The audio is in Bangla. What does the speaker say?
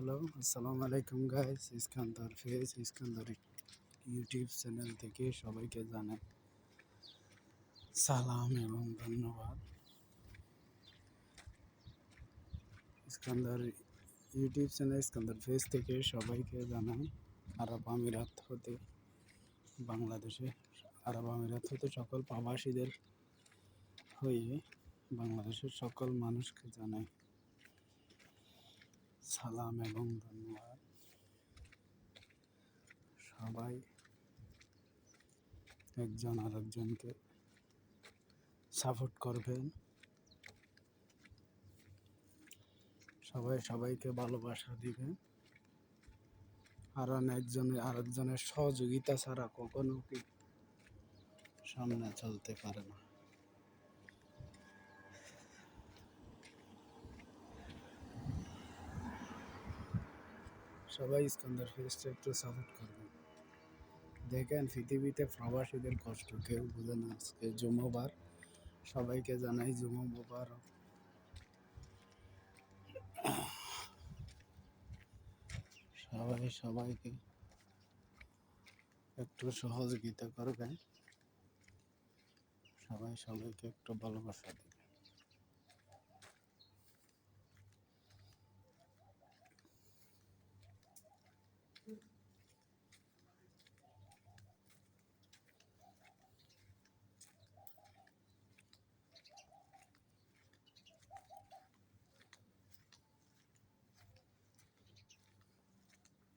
হ্যালো, আসসালামু আলাইকুম guys. Iskandar Fez Iskandar YouTube channel থেকে সবাইকে জানাই সালাম এবং ধন্যবাদ। ইস্কান্দার ইউটিউব চ্যানেল ইস্কান্দার ফেজ থেকে সবাইকে জানাই আরব আমিরাত হতে বাংলাদেশে আরব আমিরাত হতে সকল প্রবাসীদের হয়ে বাংলাদেশের সকল মানুষকে জানাই সালাম এবং ধন্যবাদ। সবাই একজন আরেকজনকে সাপোর্ট করবেন, সবাই সবাইকে ভালোবাসা দিবেন। আর আরেকজনের সহযোগিতা ছাড়া কখনো কি সামনে চলতে পারে না। সবাই ইস্কান্দার ফেজটা একটু সাপোর্ট করবেন। দেখেন পৃথিবীতে প্রবাসীদের কষ্ট কেউ বুঝে না। আজকে জুম্মাবার, সবাইকে জানাই জুম্মা মুবারক। সবাই সবাইকে একটু সহযোগিতা করবেন, সবাই সবাইকে একটু ভালোবাসা দিবেন।